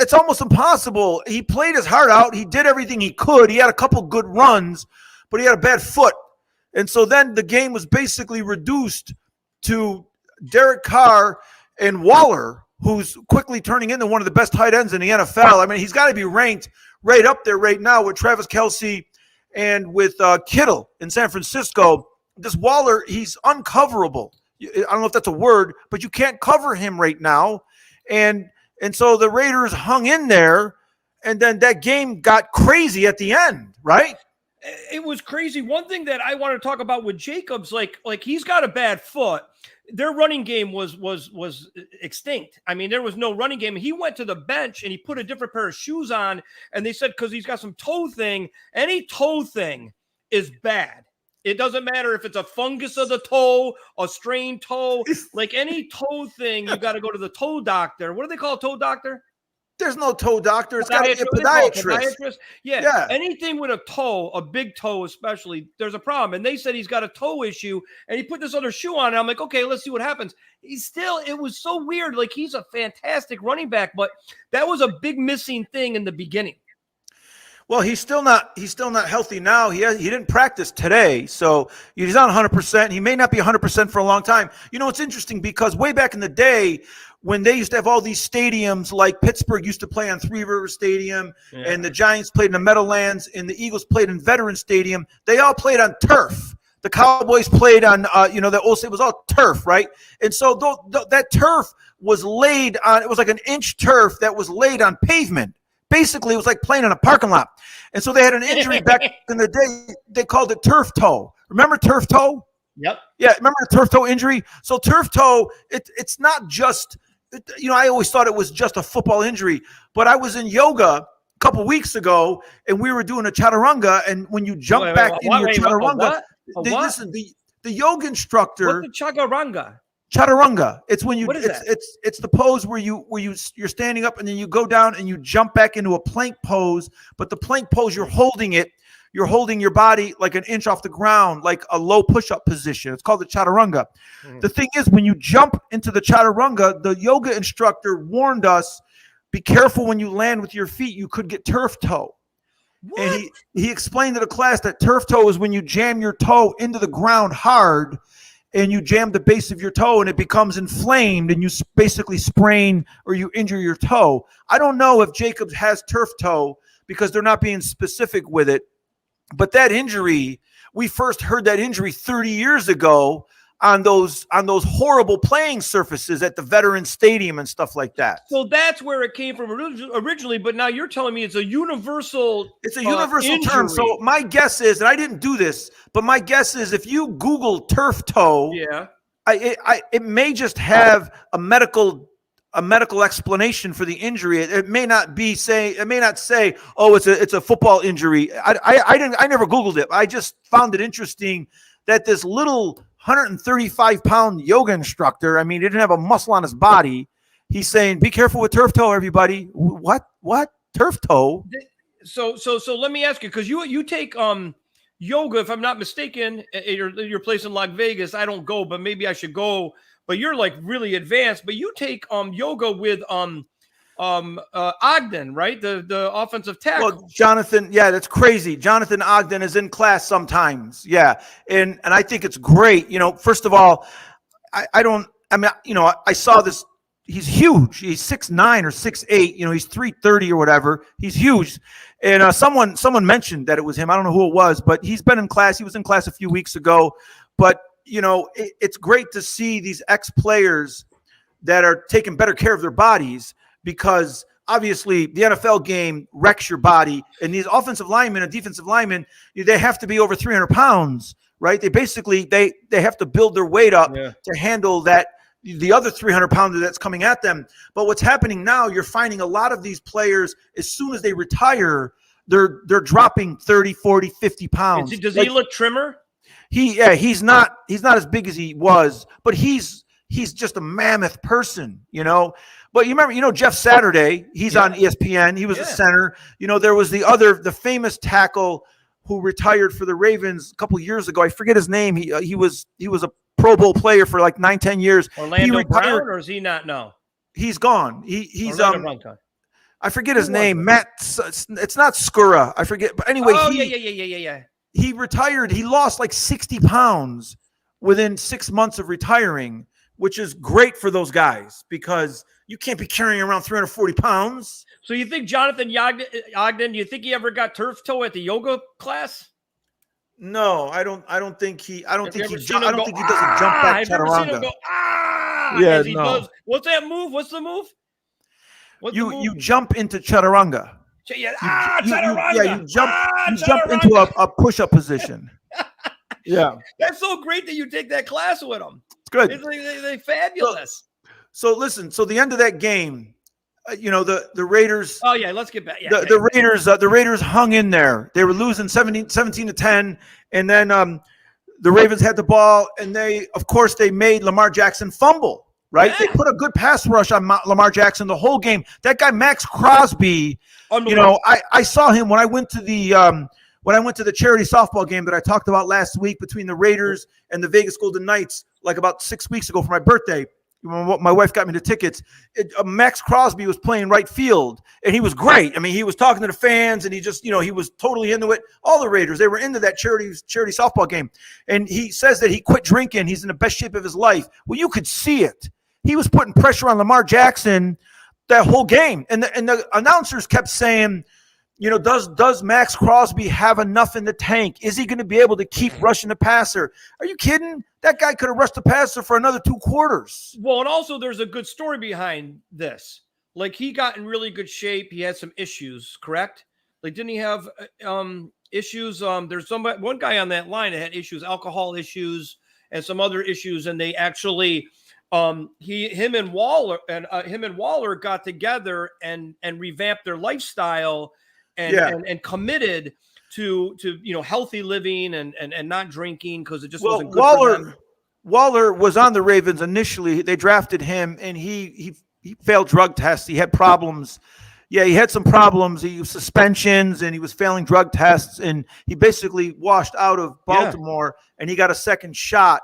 it's almost impossible. He played his heart out. He did everything he could. He had a couple good runs, but he had a bad foot. And so then the game was basically reduced to Derek Carr and Waller, who's quickly turning into one of the best tight ends in the NFL. I mean, he's got to be ranked right up there right now with Travis Kelce and with Kittle in San Francisco. This Waller, he's uncoverable. I don't know if that's a word, but you can't cover him right now. And so the Raiders hung in there, and then that game got crazy at the end, right? It was crazy. One thing that I want to talk about with Jacobs, like he's got a bad foot. Their running game was extinct. I mean, there was no running game. He went to the bench and he put a different pair of shoes on, and they said because he's got some toe thing. Any toe thing is bad. It doesn't matter if it's a fungus of the toe, a strained toe, like any toe thing, you got to go to the toe doctor. What do they call a toe doctor? There's no toe doctor. It's got to be a podiatrist. Yeah. Anything with a toe, a big toe especially, there's a problem. And they said he's got a toe issue, and he put this other shoe on. And I'm like, okay, let's see what happens. It was so weird. Like, he's a fantastic running back, but that was a big missing thing in the beginning. Well, he's still not healthy now. He didn't practice today, so he's not 100%. He may not be 100% for a long time. You know, it's interesting because way back in the day when they used to have all these stadiums, like Pittsburgh used to play on Three River Stadium, and the Giants played in the Meadowlands, and the Eagles played in Veterans Stadium, they all played on turf. The Cowboys played on, it was all turf, right? And so that turf was laid on, it was like an inch turf that was laid on pavement. Basically, it was like playing in a parking lot. And so they had an injury back in the day. They called it turf toe. Remember turf toe? Yep. Yeah, remember the turf toe injury? So turf toe, it's not just, I always thought it was just a football injury. But I was in yoga a couple weeks ago, and we were doing a chaturanga. And when you jump back into your chaturanga, listen, the yoga instructor. What's the chaturanga? Chaturanga. It's when you it's the pose where you're standing up and then you go down and you jump back into a plank pose, but the plank pose you're holding your body like an inch off the ground, like a low push-up position. It's called the chaturanga. The thing is, when you jump into the chaturanga, the yoga instructor warned us, be careful when you land with your feet, you could get turf toe. What? And he explained to the class that turf toe is when you jam your toe into the ground hard and you jam the base of your toe and it becomes inflamed and you basically sprain or you injure your toe. I don't know if Jacobs has turf toe because they're not being specific with it. But that injury, we first heard that injury 30 years ago on those horrible playing surfaces at the Veterans Stadium and stuff like that. So that's where it came from originally, but now you're telling me it's a universal term. So my guess is, and I didn't do this, but my guess is if you Google turf toe, it may just have a medical explanation for the injury. It may not say, oh, it's a football injury. I never Googled it. I just found it interesting that this little 135-pound yoga instructor, I mean, he didn't have a muscle on his body. He's saying, be careful with turf toe, everybody. What? Turf toe? So let me ask you, because you take yoga, if I'm not mistaken, at your place in Las Vegas. I don't go, but maybe I should go. But you're like really advanced. But you take yoga with Ogden, right? The offensive tackle. Well, Jonathan, yeah, that's crazy. Jonathan Ogden is in class sometimes. Yeah. And I think it's great. First of all, I saw this. He's huge. He's 6'9" or 6'8". He's 330 or whatever. He's huge. And someone mentioned that it was him. I don't know who it was, but he's been in class. He was in class a few weeks ago. But, it's great to see these ex-players that are taking better care of their bodies, because obviously the NFL game wrecks your body, and these offensive linemen and defensive linemen, they have to be over 300 pounds, right? They basically, they have to build their weight up to handle that, the other 300 pounder that's coming at them. But what's happening now, you're finding a lot of these players, as soon as they retire, they're dropping 30, 40, 50 pounds. Does he look trimmer? He's not as big as he was, but he's just a mammoth person, But you remember, Jeff Saturday, he's on ESPN. He was a center. There was the famous tackle who retired for the Ravens a couple years ago. I forget his name. He was a Pro Bowl player for like 9-10 years. Orlando Brown, or is he not? No, he's gone. He's I forget his name. Matt. It's not Skura. I forget. But anyway, yeah. He retired. He lost like 60 pounds within 6 months of retiring, which is great for those guys because you can't be carrying around 340 pounds. So you think Jonathan Ogden? Do you think he ever got turf toe at the yoga class? No, I don't think he. I don't think he doesn't jump back I've never seen him go Yeah, as he does. What's that move? What's the move? You jump into chaturanga. Chaturanga. You jump into a push-up position. Yeah, that's so great that you take that class with them. It's good. They're fabulous. So listen. So the end of that game, the Raiders. Oh yeah, let's get back. Yeah, the Raiders hung in there. They were losing 17-10, and then the Ravens had the ball, and they made Lamar Jackson fumble. Right, they put a good pass rush on Lamar Jackson the whole game. That guy Maxx Crosby, I saw him when I went to the charity softball game that I talked about last week between the Raiders and the Vegas Golden Knights, like about 6 weeks ago for my birthday. My wife got me the tickets. Maxx Crosby was playing right field, and he was great. I mean, he was talking to the fans, and he just, he was totally into it. All the Raiders, they were into that charity softball game. And he says that he quit drinking. He's in the best shape of his life. Well, you could see it. He was putting pressure on Lamar Jackson that whole game. And the announcers kept saying, does Maxx Crosby have enough in the tank? Is he going to be able to keep rushing the passer? Are you kidding? That guy could have rushed the passer for another 2 quarters. Well, and also there's a good story behind this. Like, he got in really good shape. He had some issues, correct? Like, didn't he have issues? There's one guy on that line that had issues, alcohol issues and some other issues, and they actually him and Waller got together and revamped their lifestyle and committed to healthy living and not drinking because it just wasn't good for them. Waller was on the Ravens initially. They drafted him, and he failed drug tests. He had problems. Yeah, he had some problems. He was suspensions, and he was failing drug tests, and he basically washed out of Baltimore, and he got a second shot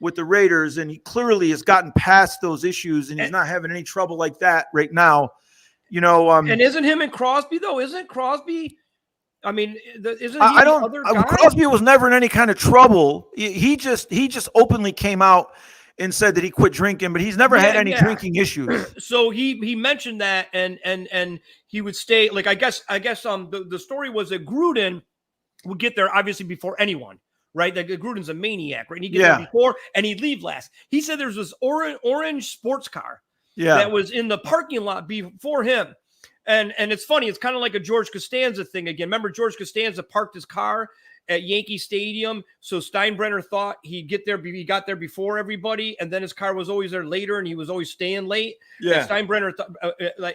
with the Raiders, and he clearly has gotten past those issues, and he's not having any trouble like that right now. And isn't him and Crosby though? Isn't Crosby? I mean, isn't he other guy? Crosby was never in any kind of trouble. He just openly came out and said that he quit drinking, but he's never had any drinking issues. So he mentioned that, and he would stay. Like I guess the story was that Gruden would get there obviously before anyone. Right, that Gruden's a maniac, right? And he'd get there before, and he'd leave last. He said there's this orange sports car that was in the parking lot before him, and it's funny. It's kind of like a George Costanza thing again. Remember, George Costanza parked his car at Yankee Stadium, so Steinbrenner thought he'd get there. He got there before everybody, and then his car was always there later, and he was always staying late. Yeah, and Steinbrenner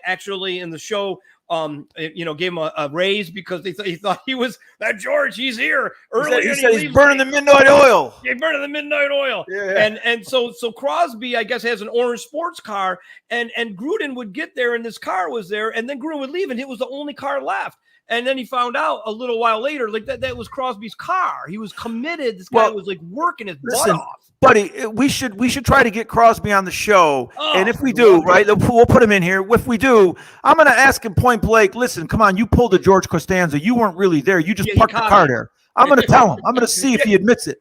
actually in the show. Gave him a raise because he thought he was that George. He's here early. He said he's burning the midnight oil. He's burning the midnight oil. Yeah. And so Crosby, I guess, has an orange sports car, and Gruden would get there, and this car was there, and then Gruden would leave, and it was the only car left. And then he found out a little while later, like that was Crosby's car. He was committed. This guy was like working his butt off. Buddy, we should try to get Crosby on the show. And if we do, right, we'll put him in here. If we do, I'm going to ask him point blank, listen, come on, you pulled a George Costanza. You weren't really there. You just parked the car there. I'm going to tell him. I'm going to see if he admits it.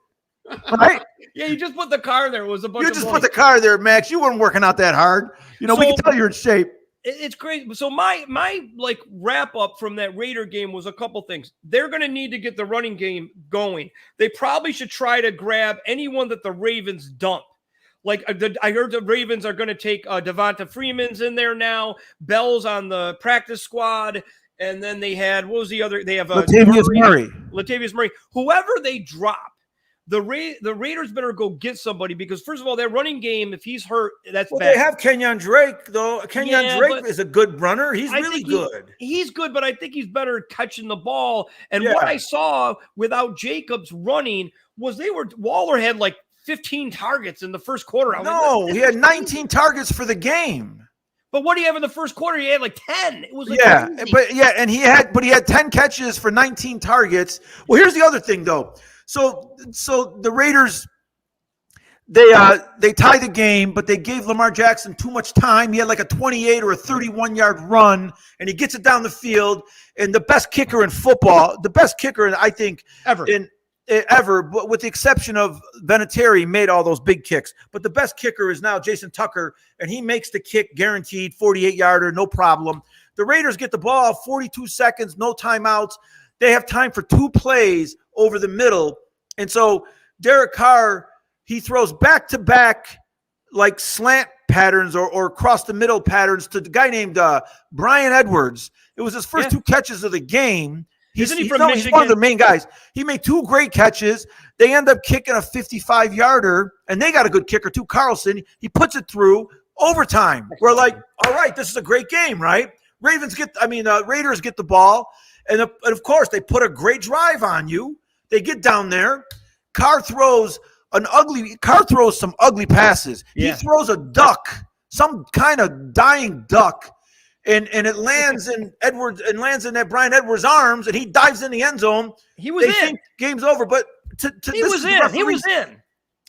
Right? Yeah, you just put the car there. It was a bunch You just put the car there, Max. You weren't working out that hard. We can tell you're in shape. It's crazy. So my like wrap up from that Raider game was a couple things. They're going to need to get the running game going. They probably should try to grab anyone that the Ravens dump. Like I heard the Ravens are going to take Devonta Freeman's in there now. Bell's on the practice squad. And then they had, what was the other? They have Latavius Murray. Whoever they drop, the Raiders better go get somebody because, first of all, their running game, if he's hurt, that's bad. They have Kenyon Drake, though. Kenyon Drake is a good runner. He's really good. He's good, but I think he's better catching the ball. And what I saw without Jacobs running was Waller had like 15 targets in the first quarter. He had 19 targets for the game. But what do you have in the first quarter? He had like 10. It was like and he had 10 catches for 19 targets. Well, here's the other thing, though. So the Raiders, They tied the game, but they gave Lamar Jackson too much time. He had like a 28 or a 31-yard run, and he gets it down the field. And the best kicker in football, the best kicker, I think, ever, but with the exception of Vinatieri, made all those big kicks. But the best kicker is now Jason Tucker, and he makes the kick guaranteed, 48-yarder, no problem. The Raiders get the ball, 42 seconds, no timeouts. They have time for 2 plays over the middle. And so Derek Carr, he throws back-to-back like slant patterns or across-the-middle patterns to the guy named Brian Edwards. It was his first 2 catches of the game. Isn't he from Michigan? He's one of the main guys. He made 2 great catches. They end up kicking a 55-yarder, and they got a good kicker too, Carlson. He puts it through overtime. We're like, all right, this is a great game, right? Raiders get the ball, and of course, they put a great drive on you. They get down there. Carr throws some ugly passes. Yeah. He throws a duck, some kind of dying duck, and it lands in that Brian Edwards' arms, and he dives in the end zone. He was in. Think game's over, but he was in.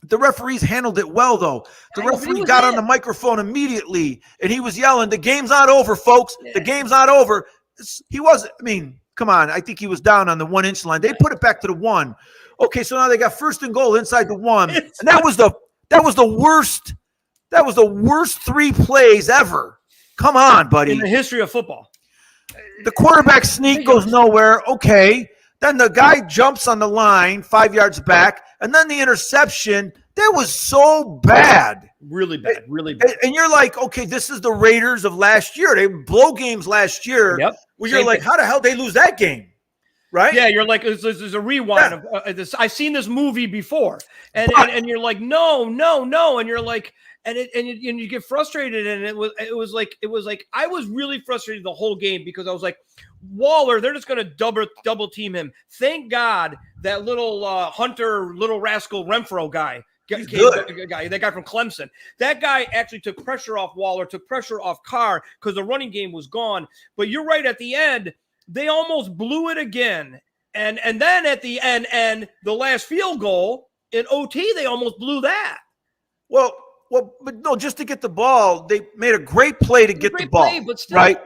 The referees handled it well, though. The referee got on the microphone immediately, and he was yelling, "The game's not over, folks. The game's not over." He wasn't. I mean, come on. I think he was down on the 1-inch line. They put it back to the 1. Okay, so now they got 1st and goal inside the 1, and that was the worst. That was the worst 3 plays ever. Come on, buddy. In the history of football. The quarterback sneak goes nowhere. Okay. Then the guy jumps on the line 5 yards back, and then the interception. That was so bad. Really bad. Really bad. And you're like, okay, this is the Raiders of last year. They blow games last year. Yep. Where you're like, how the hell did they lose that game? Right? Yeah, you're like, there's a rewind of this. I've seen this movie before. And you're like, no. And you're like, and you get frustrated, and it was like I was really frustrated the whole game because I was like, Waller, they're just going to double team him. Thank God that little Hunter, little rascal Renfro guy, that guy from Clemson, that guy actually took pressure off Waller, took pressure off Carr because the running game was gone. But you're right, at the end, they almost blew it again. And then at the end, and the last field goal in OT, they almost blew that. Well, but no, just to get the ball, they made a great play to get the ball, but still. right?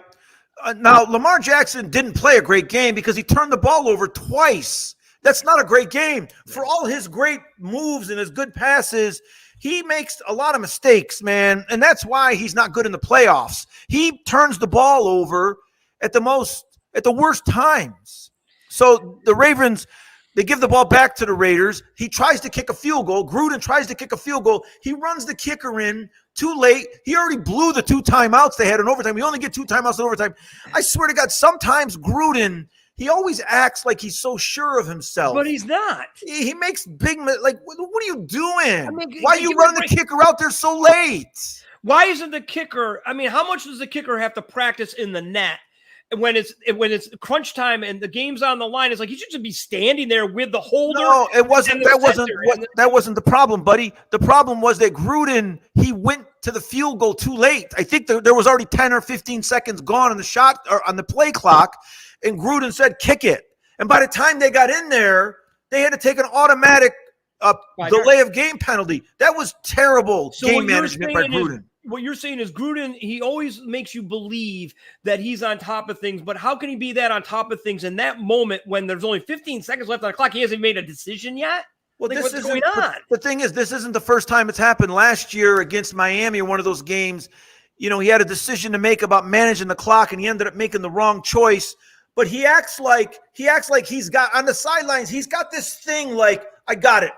Now, Lamar Jackson didn't play a great game because he turned the ball over twice. That's not a great game. For all his great moves and his good passes, he makes a lot of mistakes, man, and that's why he's not good in the playoffs. He turns the ball over at the worst times. So the Ravens, they give the ball back to the Raiders. He tries to kick a field goal. Gruden tries to kick a field goal. He runs the kicker in too late. He already blew the 2 timeouts they had in overtime. We only get 2 timeouts in overtime. I swear to God, sometimes Gruden, he always acts like he's so sure of himself. But he's not. He makes big, like, what are you doing? Why are you running the kicker out there so late? Why isn't the kicker, how much does the kicker have to practice in the net? When it's crunch time and the game's on the line, it's like he should just be standing there with the holder. No, it wasn't. That wasn't the problem, buddy. The problem was that Gruden, he went to the field goal too late. I think there was already 10 or 15 seconds gone on the shot or on the play clock, and Gruden said kick it. And by the time they got in there, they had to take an automatic delay of game penalty. That was terrible game management by Gruden. What you're saying is Gruden, he always makes you believe that he's on top of things, but how can he be that on top of things in that moment when there's only 15 seconds left on the clock? He hasn't made a decision yet? Well, what's going on? The thing is, this isn't the first time it's happened. Last year against Miami, one of those games, he had a decision to make about managing the clock, and he ended up making the wrong choice. But he acts like he's got on the sidelines, he's got this thing like, I got it.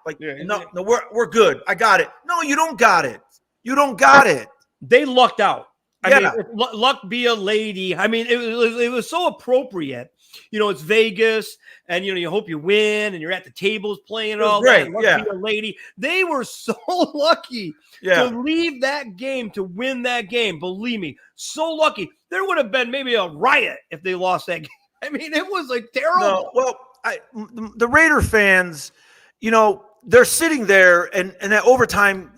Like, no, we're good. I got it. No, you don't got it. You don't got it. They lucked out. I mean, luck be a lady. I mean, it was so appropriate. It's Vegas, and you hope you win, and you're at the tables playing all that. Luck be a lady. They were so lucky to leave that game to win that game. Believe me, so lucky. There would have been maybe a riot if they lost that game. I mean, it was like terrible. No, well, the Raider fans, they're sitting there, and that overtime,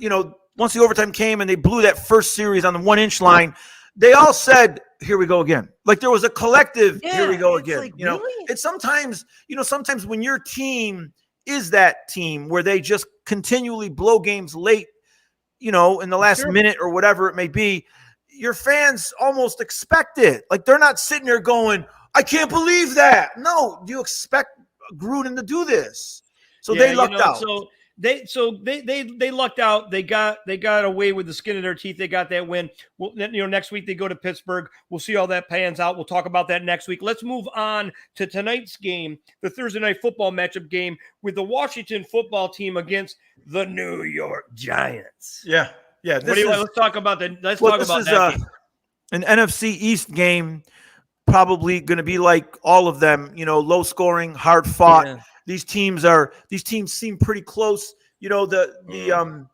once the overtime came and they blew that first series on the 1-inch line, they all said, here we go again. Like there was a collective, here we go again. Like, really? It's sometimes when your team is that team where they just continually blow games late, in the last minute or whatever it may be, your fans almost expect it. Like, they're not sitting there going, I can't believe that. No, you expect Gruden to do this. So they lucked out. So they lucked out. They got away with the skin of their teeth. They got that win. Well, next week they go to Pittsburgh. We'll see how that pans out. We'll talk about that next week. Let's move on to tonight's game, the Thursday night football matchup game with the Washington football team against the New York Giants. Yeah. Let's talk about that. Let's talk about that game. An NFC East game, probably going to be like all of them, low scoring, hard fought. Yeah. These teams seem pretty close. The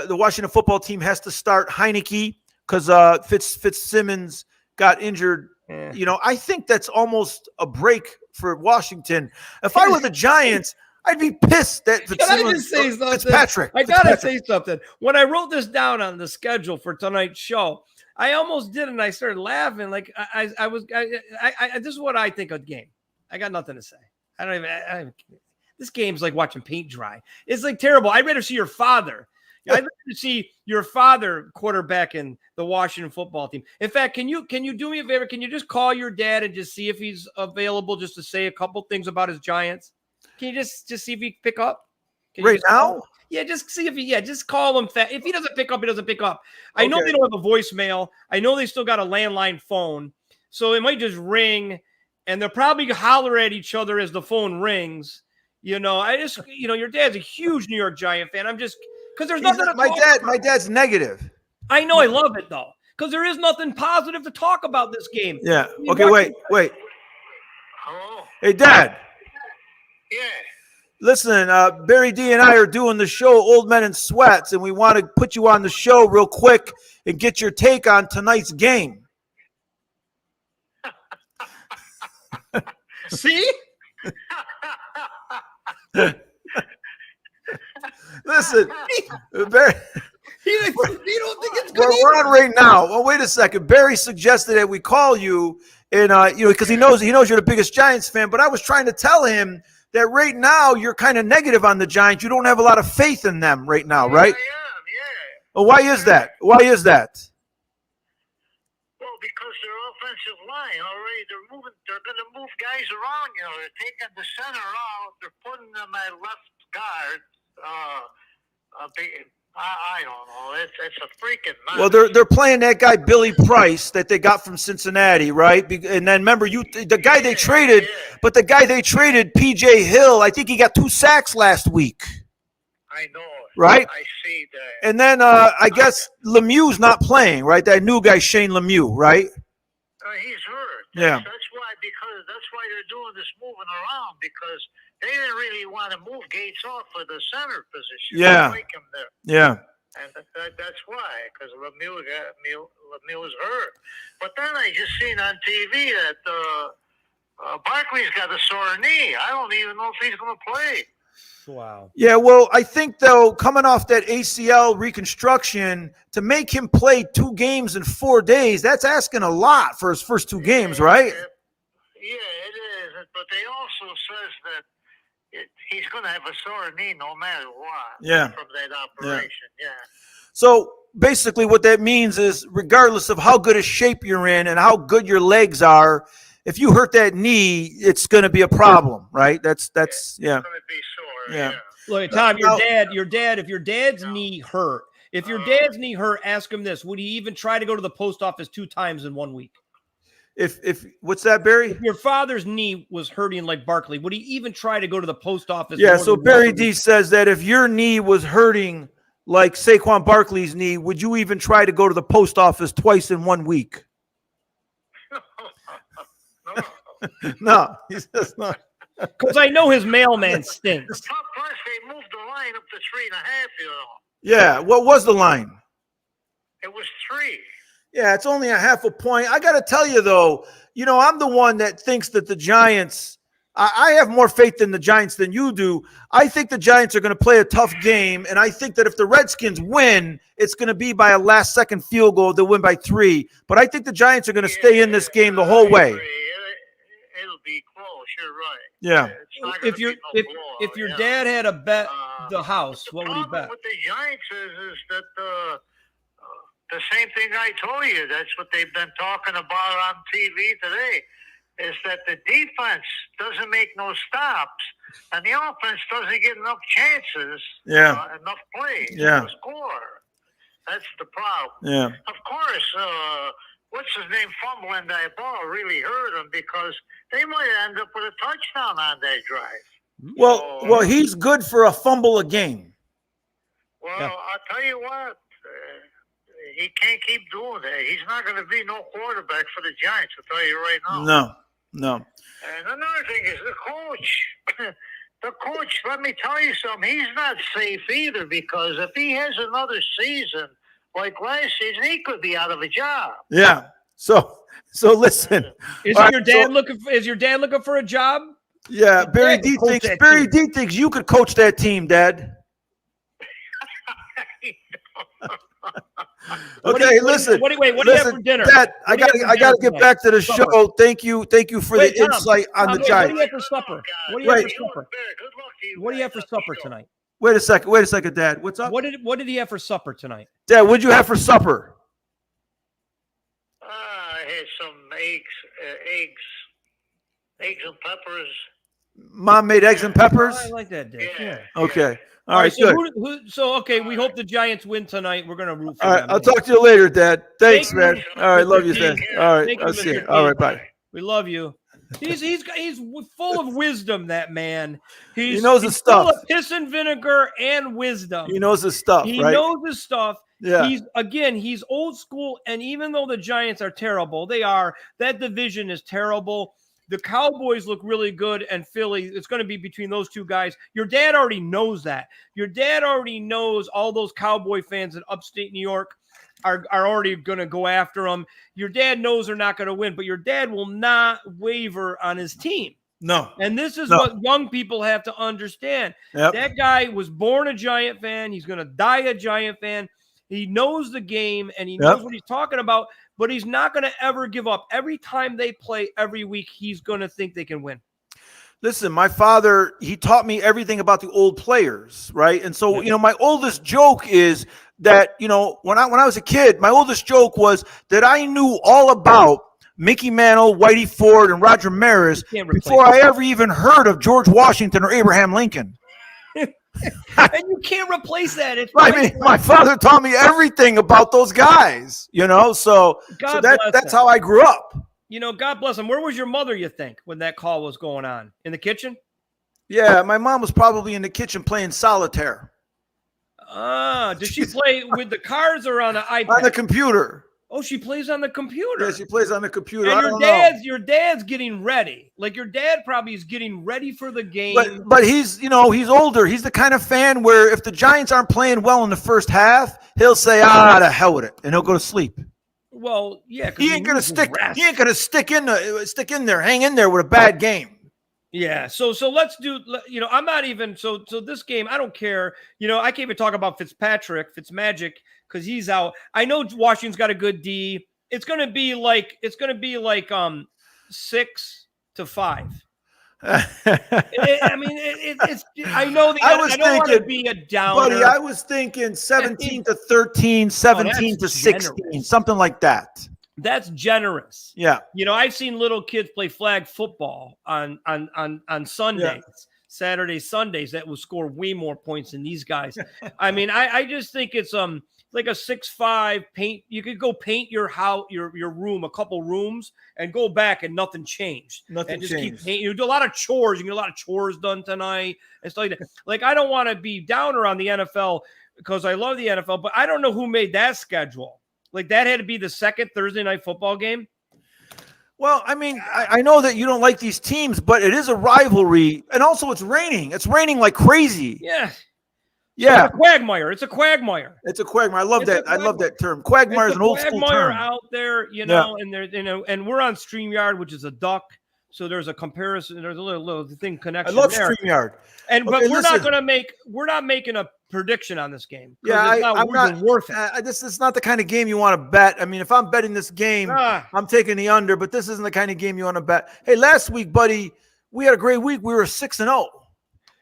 Washington football team has to start Heineke because Fitzsimmons got injured. Yeah. I think that's almost a break for Washington. If I were the Giants, I'd be pissed that Fitzsimmons. Fitzpatrick. I gotta say something. When I wrote this down on the schedule for tonight's show, I almost did, and I started laughing. Like I this is what I think of the game. I got nothing to say. I don't even. This game's like watching paint dry. It's like terrible. I'd rather see your father. I'd rather see your father quarterbacking the Washington football team. In fact, can you do me a favor? Can you just call your dad and just see if he's available, just to say a couple things about his Giants? Can you just see if he can pick up right now? Yeah, just see if just call him. If he doesn't pick up, he doesn't pick up. I know they don't have a voicemail. I know they still got a landline phone, so it might just ring. And they'll probably holler at each other as the phone rings. Your dad's a huge New York Giant fan. I'm just because there's nothing. My dad's negative. I know. I love it though, because there is nothing positive to talk about this game. Yeah. Okay. Wait. Hello. Hey, Dad. Yeah. Listen, Barry D and I are doing the show Old Men in Sweats, and we want to put you on the show real quick and get your take on tonight's game. See? Listen, Barry, you don't think it's good? We're on right now. Well, wait a second. Barry suggested that we call you, and because he knows you're the biggest Giants fan. But I was trying to tell him that right now you're kind of negative on the Giants. You don't have a lot of faith in them right now, right? I am, yeah. Well, why is that? Well, because their offensive line already, they're going to move guys around. They're taking the center out. They're putting them at left guard. I don't know. It's a freaking mess. Well, they're playing that guy Billy Price that they got from Cincinnati, right? And then remember the guy they traded, but the guy they traded, P.J. Hill, I think he got 2 sacks last week. I know. Right? I see that. And then I guess Lemieux's not playing, right? That new guy, Shane Lemieux, right? He's hurt. Yeah. That's why they're doing this moving around, because they didn't really want to move Gates off for the center position. Yeah. Make him there. Yeah. And that's why, because Lemieux was hurt. But then I just seen on TV that Barkley's got a sore knee. I don't even know if he's going to play. Wow. Yeah, well, I think, though, coming off that ACL reconstruction, to make him play 2 games in 4 days, that's asking a lot for his first 2 games, right? Yeah, it is. But they also says that he's going to have a sore knee no matter what. Yeah. From that operation, yeah. So basically what that means is, regardless of how good a shape you're in and how good your legs are, if you hurt that knee, it's going to be a problem, right? That's It's going to be sore. Yeah. Look, Tom, your dad. If your dad's knee hurt, ask him this: would he even try to go to the post office 2 times in 1 week? If what's that, Barry? If your father's knee was hurting like Barkley, would he even try to go to the post office? Yeah. So Barry D says that if your knee was hurting like Saquon Barkley's knee, would you even try to go to the post office twice in 1 week? No, he says not. Because I know his mailman stinks. Plus, they moved the line up to 3.5. Yeah. What was the line? It was 3. Yeah, it's only a half a point. I got to tell you, though, I'm the one that thinks that the Giants, I have more faith in the Giants than you do. I think the Giants are going to play a tough game, and I think that if the Redskins win, it's going to be by a last-second field goal. They'll win by 3. But I think the Giants are going to stay in this game the whole way. It'll be close. You're right. Yeah. If your dad had a bet the house, what would he bet? With the Giants is that the same thing I told you. That's what they've been talking about on TV today. Is that the defense doesn't make no stops, and the offense doesn't get enough chances, enough plays to score. That's the problem. Yeah. Of course, what's his name fumbling that ball really hurt him because they might end up with a touchdown on that drive. Well, he's good for a fumble a game. Well, I'll tell you what, he can't keep doing that. He's not going to be no quarterback for the Giants, I'll tell you right now. No. And another thing is the coach. The coach, let me tell you something, he's not safe either because if he has another season like last season, he could be out of a job. Yeah. So listen. Is your dad looking for a job? Yeah, Barry D thinks you could coach that team, Dad. Okay, listen. What do you have for dinner? Dad, I gotta get back to the show. Thank you for the insight on the Giants. What do you have for supper? What do you have for supper? What do you have for supper tonight? Wait a second, Dad. What's up? What did he have for supper tonight? Dad, what'd you have for supper? I had some eggs and peppers. Mom made eggs and peppers? Oh, I like that, Dad. Yeah. Okay. All right, good. Okay, we hope the Giants win tonight. We're going to root for them. All right, I'll talk to you later, Dad. Thanks, man. All right, love you, Dad. All right, I'll see you. All right, bye. We love you. He's full of wisdom, that man. He knows his stuff. Full of piss and vinegar and wisdom. He knows his stuff, He right? knows his stuff. Yeah. He's old school, and even though the Giants are terrible, that division is terrible. The Cowboys look really good, and Philly, it's going to be between those two guys. Your dad already knows that. Your dad already knows all those Cowboy fans in upstate New York are already going to go after them. Your dad knows they're not going to win, but your dad will not waver on his team. No. And this is what young people have to understand. Yep. That guy was born a Giant fan. He's going to die a Giant fan. He knows the game, and he knows what he's talking about, but he's not going to ever give up. Every time they play every week, he's going to think they can win. Listen, my father, he taught me everything about the old players, right? And so, my oldest joke is that, when I was a kid, my oldest joke was that I knew all about Mickey Mantle, Whitey Ford, and Roger Maris before I ever even heard of George Washington or Abraham Lincoln. And you can't replace that. My father taught me everything about those guys, so that's how I grew up. God bless him. Where was your mother, you think, when that call was going on? In the kitchen? Yeah, my mom was probably in the kitchen playing solitaire. Did she play with the cards or on the iPad? On the computer. Oh, she plays on the computer. Yeah, she plays on the computer. And your dad's getting ready. Like your dad probably is getting ready for the game. But he's he's older. He's the kind of fan where if the Giants aren't playing well in the first half, he'll say, the hell with it, and he'll go to sleep. Well, yeah, he ain't gonna stick. He ain't gonna stick in there, hang in there with a bad game. Yeah, so let's do. I'm not even so this game. I don't care. I can't even talk about Fitzmagic, because he's out. I know Washington's got a good D. It's gonna be like 6-5. I know that I don't want to be a downer. Buddy, I was thinking 17-13, 17-16, something like that. That's generous. Yeah. I've seen little kids play flag football on Sundays, Saturdays, Sundays that will score way more points than these guys. I just think it's like a 6-5 paint. You could go paint your house, your room, a couple rooms, and go back and nothing changed. Nothing changed. Keep painting. You do a lot of chores. You get a lot of chores done tonight and stuff like that. Like, I don't want to be downer on the NFL because I love the NFL, but I don't know who made that schedule. Like, that had to be the second Thursday night football game. Well, I know that you don't like these teams, but it is a rivalry, and also it's raining. It's raining like crazy. Yeah. Yeah. It's a quagmire. It's a quagmire. I love that. I love that term. Quagmire is an old school term. Out there, and and we're on StreamYard, which is a duck. So there's a comparison. There's a little thing connection. I love there. StreamYard. But we're not making a prediction on this game. Yeah, I'm not worth it. This is not the kind of game you want to bet. If I'm betting this game, I'm taking the under, but this isn't the kind of game you want to bet. Hey, last week, buddy, We had a great week. We were 6-0.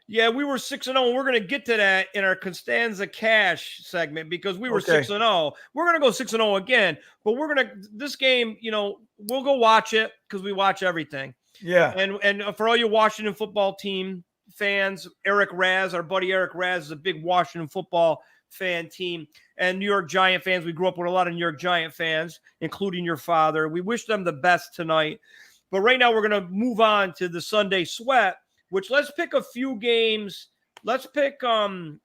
Yeah, we were 6-0. We're going to get to that in our Costanza Cash segment because we were 6-0. We're going to go 6-0 again, but we're going to this game. We'll go watch it because we watch everything. Yeah, and for all your Washington football team fans, Eric Raz, our buddy Eric Raz, is a big Washington football fan team, and New York Giant fans. We grew up with a lot of New York Giant fans, including your father. We wish them the best tonight. But right now, we're going to move on to the Sunday Sweat. Which let's pick a few games. Let's pick 2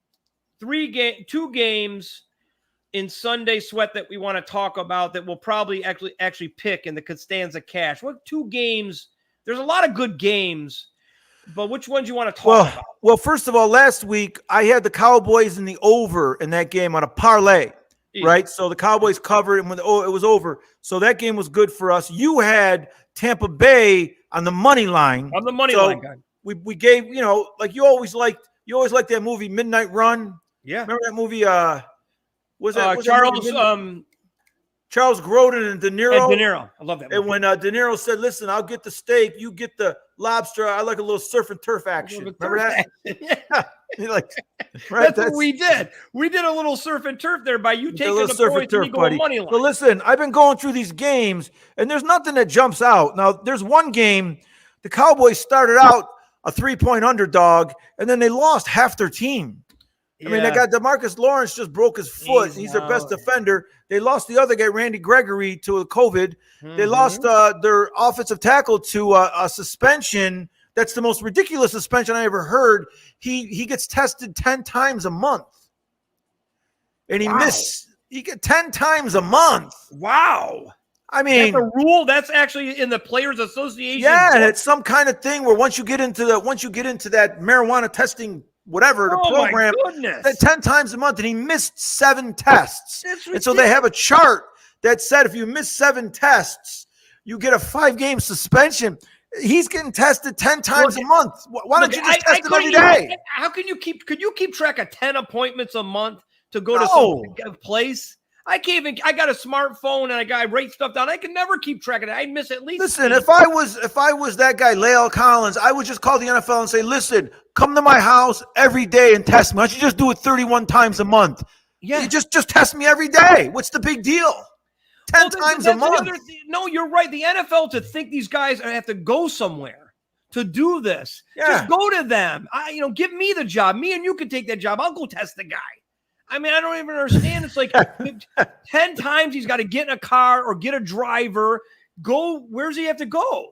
games in Sunday Sweat that we want to talk about that we'll probably actually pick in the Costanza Cash. What 2 games? There's a lot of good games, but which ones you want to talk about? Well, first of all, last week I had the Cowboys in the over in that game on a parlay, right? So the Cowboys covered and when it was over. So that game was good for us. You had Tampa Bay on the money line. On the money line, guy. We gave, like you always liked that movie Midnight Run. Yeah. Remember that movie? Was Charles Grodin and De Niro? And De Niro. I love that movie. And when De Niro said, listen, I'll get the steak, you get the lobster. I like a little surf and turf action. Remember that? Yeah. That's what we did. We did a little surf and turf there by you taking the points and you go money line. So listen, I've been going through these games, and there's nothing that jumps out. Now, there's one game, the Cowboys started out a 3-point underdog, and then they lost half their team. I mean, they got DeMarcus Lawrence just broke his foot. He's their best defender. They lost the other guy, Randy Gregory, to COVID. They lost their offensive tackle to a suspension. That's the most ridiculous suspension I ever heard. He gets tested 10 times a month. And he get 10 times a month. Wow. I mean, that's a rule. That's actually in the Players Association. Yeah, and it's some kind of thing where once you get into that marijuana testing, whatever the program, that 10 times a month, and he missed 7 tests. And so they have a chart that said if you miss 7 tests, you get a 5-game suspension. He's getting tested 10 times a month. Why don't you just test him every day? How can you could you keep track of 10 appointments a month to go to some place? I got a smartphone and I write stuff down. I can never keep track of it. I'd miss at least. Listen, if I was that guy, Lael Collins, I would just call the NFL and say, listen, come to my house every day and test me. Why don't you just do it 31 times a month? Yeah. You just test me every day. What's the big deal? 10 times a month. No, you're right. The NFL, to think these guys have to go somewhere to do this. Yeah. Just go to them. Give me the job. Me and you can take that job. I'll go test the guy. I mean, I don't even understand. It's like 10 times he's got to get in a car or get a driver. Go. Where's he have to go?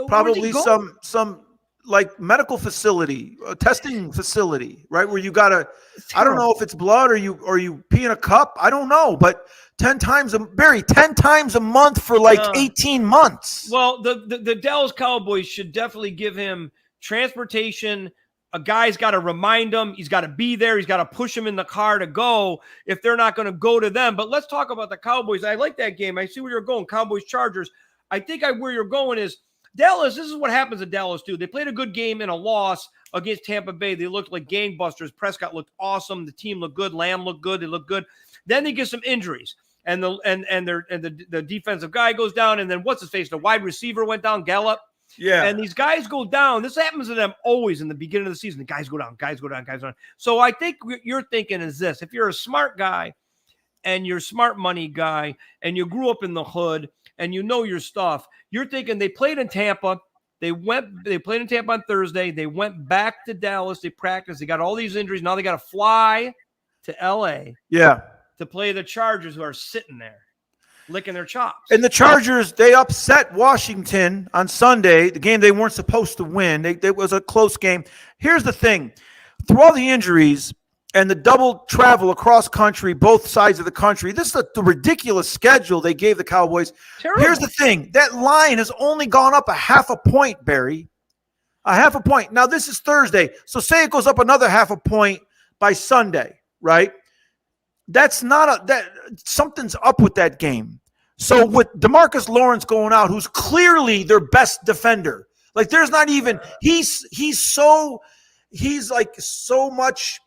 Probably some like medical facility, a testing facility, right? Where you got to, I don't know if it's blood or you pee in a cup. I don't know, but 10 times a month for like 18 months. Well, the Dallas Cowboys should definitely give him transportation. A guy's got to remind him. He's got to be there. He's got to push him in the car to go if they're not going to go to them. But let's talk about the Cowboys. I like that game. I see where you're going, Cowboys-Chargers. I think where you're going is Dallas. This is what happens at Dallas, too. They played a good game in a loss against Tampa Bay. They looked like gangbusters. Prescott looked awesome. The team looked good. Lamb looked good. They looked good. Then they get some injuries. And the defensive guy goes down. And then what's his face? The wide receiver went down, Gallup. Yeah. And these guys go down. This happens to them always in the beginning of the season. The guys go down. So I think what you're thinking is this. If you're a smart guy and you're a smart money guy and you grew up in the hood and you know your stuff, you're thinking they played in Tampa. They played in Tampa on Thursday. They went back to Dallas. They practiced. They got all these injuries. Now they got to fly to L.A. Yeah. To play the Chargers, who are sitting there licking their chops. And the Chargers, they upset Washington on Sunday, the game they weren't supposed to win. It was a close game. Here's the thing. Through all the injuries and the double travel across country, both sides of the country, this is the ridiculous schedule they gave the Cowboys. Terrible. Here's the thing. That line has only gone up a half a point, Barry. A half a point. Now, this is Thursday, so say it goes up another half a point by Sunday, right? That's not something's up with that game. So with DeMarcus Lawrence going out, who's clearly their best defender, like there's not even he's like so much.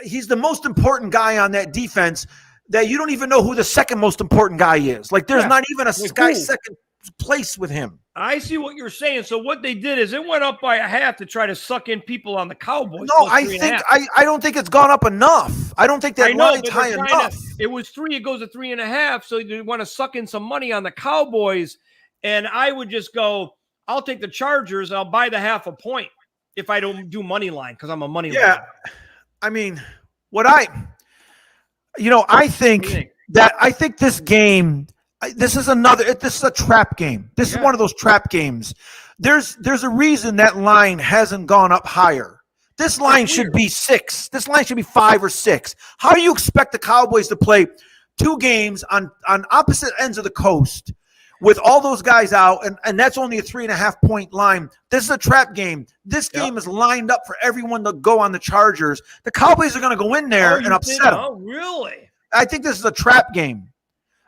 He's the most important guy on that defense that you don't even know who the second most important guy is. Like there's not even a guy second. place with him. I see what you're saying. So what they did is it went up by a half to try to suck in people on the Cowboys. No, I don't think it's gone up enough. I don't think that line's high enough. It was 3. It goes to 3.5. So you want to suck in some money on the Cowboys. And I would just go, I'll take the Chargers. And I'll buy the half a point if I don't do money line because I'm a money line. Yeah. I mean, I think this game, this is a trap game. This is one of those trap games. There's a reason that line hasn't gone up higher. This line should be 6. This line should be 5 or 6. How do you expect the Cowboys to play 2 games on opposite ends of the coast with all those guys out, and that's only a 3.5 point line? This is a trap game. This game is lined up for everyone to go on the Chargers. The Cowboys are going to go in there and upset them. Oh, really? I think this is a trap game.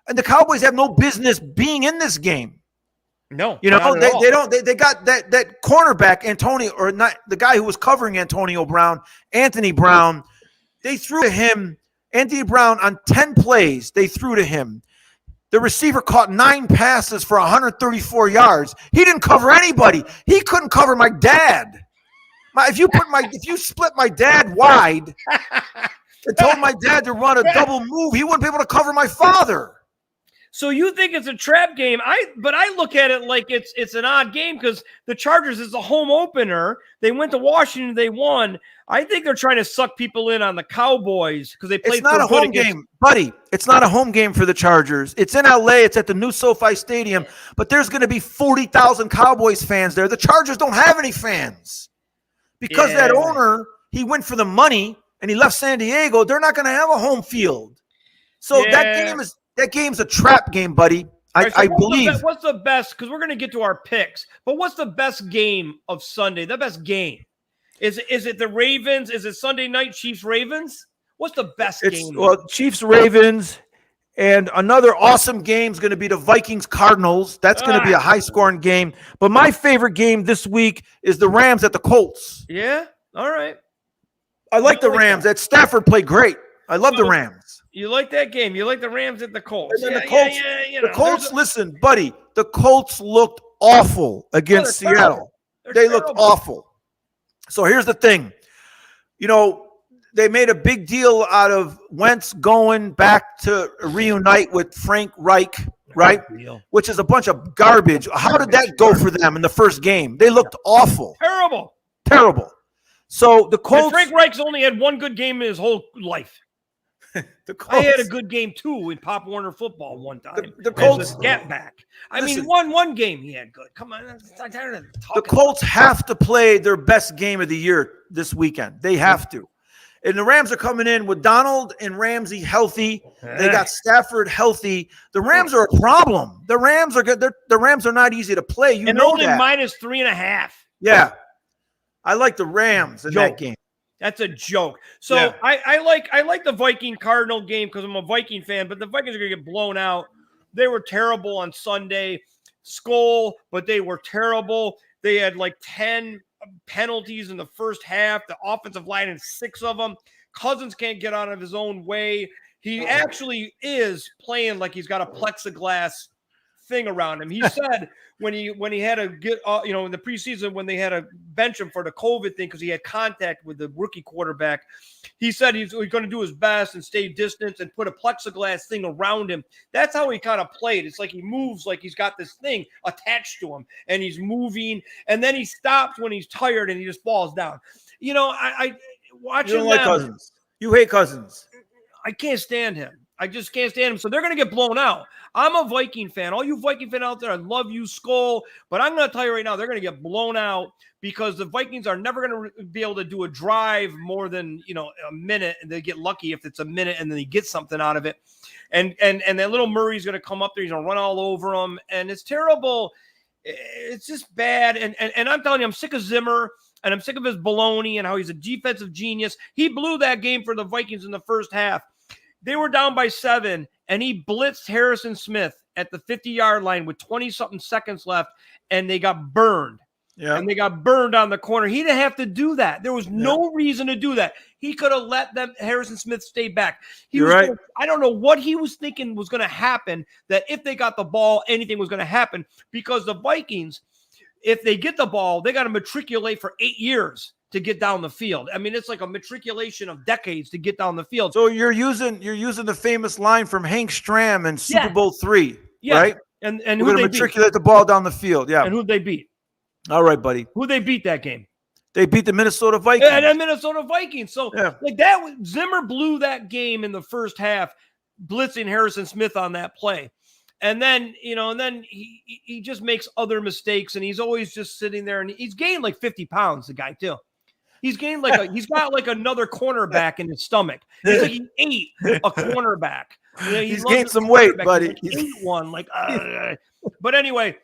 And the Cowboys have no business being in this game. No, they don't. They got that cornerback Antonio, or not the guy who was covering Antonio Brown, Anthony Brown. They threw to him, Anthony Brown, on 10 plays. They threw to him. The receiver caught 9 passes for 134 yards. He didn't cover anybody. He couldn't cover my dad. If you split my dad wide and told my dad to run a double move, he wouldn't be able to cover my father. So you think it's a trap game? But I look at it like it's an odd game because the Chargers is a home opener. They went to Washington, they won. I think they're trying to suck people in on the Cowboys because they played. It's not a home game, buddy. It's not a home game for the Chargers. It's in LA. It's at the new SoFi Stadium. But there's going to be 40,000 Cowboys fans there. The Chargers don't have any fans because that owner, he went for the money and he left San Diego. They're not going to have a home field. So that game's a trap game, buddy. I believe. What's the best? Because we're going to get to our picks. But what's the best game of Sunday? The best game? Is it the Ravens? Is it Sunday night Chiefs-Ravens? What's the best game? Well, Chiefs-Ravens, and another awesome game is going to be the Vikings-Cardinals. That's going to be a high-scoring game. But my favorite game this week is the Rams at the Colts. Yeah? All right. I like the Rams. That Stafford played great. I love the Rams. You like that game. You like the Rams at the Colts. And then the Colts, listen, buddy, the Colts looked awful against Seattle. They looked awful. So here's the thing. They made a big deal out of Wentz going back to reunite with Frank Reich, right? Which is a bunch of garbage. How did that go for them in the first game? They looked awful. Terrible. So the Colts. And Frank Reich's only had one good game in his whole life. I had a good game too in Pop Warner football one time. The Colts get back. One game he had good. Come on, the Colts have to play their best game of the year this weekend. They have to. And the Rams are coming in with Donald and Ramsey healthy. They got Stafford healthy. The Rams are a problem. The Rams are good. The Rams are not easy to play. You know only that. -3.5. Yeah, I like the Rams in that game. That's a joke. So I like the Viking Cardinal game because I'm a Viking fan, but the Vikings are going to get blown out. They were terrible on Sunday. Skull, but they were terrible. They had like 10 penalties in the first half. The offensive line had 6 of them. Cousins can't get out of his own way. He actually is playing like he's got a plexiglass thing around him. He said when he had to get in the preseason when they had to bench him for the COVID thing because he had contact with the rookie quarterback, he said he's going to do his best and stay distant and put a plexiglass thing around him. That's how he kind of played. It's like he moves like he's got this thing attached to him and he's moving and then he stops when he's tired and he just falls down. I watch him. You don't like Cousins. You hate Cousins. I can't stand him. I just can't stand him. So they're going to get blown out. I'm a Viking fan. All you Viking fans out there, I love you, Skull. But I'm going to tell you right now, they're going to get blown out because the Vikings are never going to be able to do a drive more than, a minute. And they get lucky if it's a minute and then they get something out of it. And that little Murray's going to come up there. He's going to run all over them. And it's terrible. It's just bad. And I'm telling you, I'm sick of Zimmer. And I'm sick of his baloney and how he's a defensive genius. He blew that game for the Vikings in the first half. They were down by 7, and he blitzed Harrison Smith at the 50-yard line with 20-something seconds left, and they got burned. Yeah. And they got burned on the corner. He didn't have to do that. There was no reason to do that. He could have let Harrison Smith stay back. You're right. I don't know what he was thinking was going to happen, that if they got the ball, anything was going to happen, because the Vikings, if they get the ball, they got to matriculate for 8 years to get down the field. I mean, it's like a matriculation of decades to get down the field. So you're using the famous line from Hank Stram in Super Bowl III, right? And we're going to matriculate the ball down the field. Yeah. And who'd they beat? All right, buddy. Who'd they beat that game? They beat the Minnesota Vikings. Yeah, the Minnesota Vikings. So like that, Zimmer blew that game in the first half, blitzing Harrison Smith on that play. And then, he just makes other mistakes, and he's always just sitting there, and he's gained like 50 pounds, the guy too. He's gained he's got like another cornerback in his stomach. It's like he ate a cornerback. He's gained some weight, buddy. He ate one. But anyway,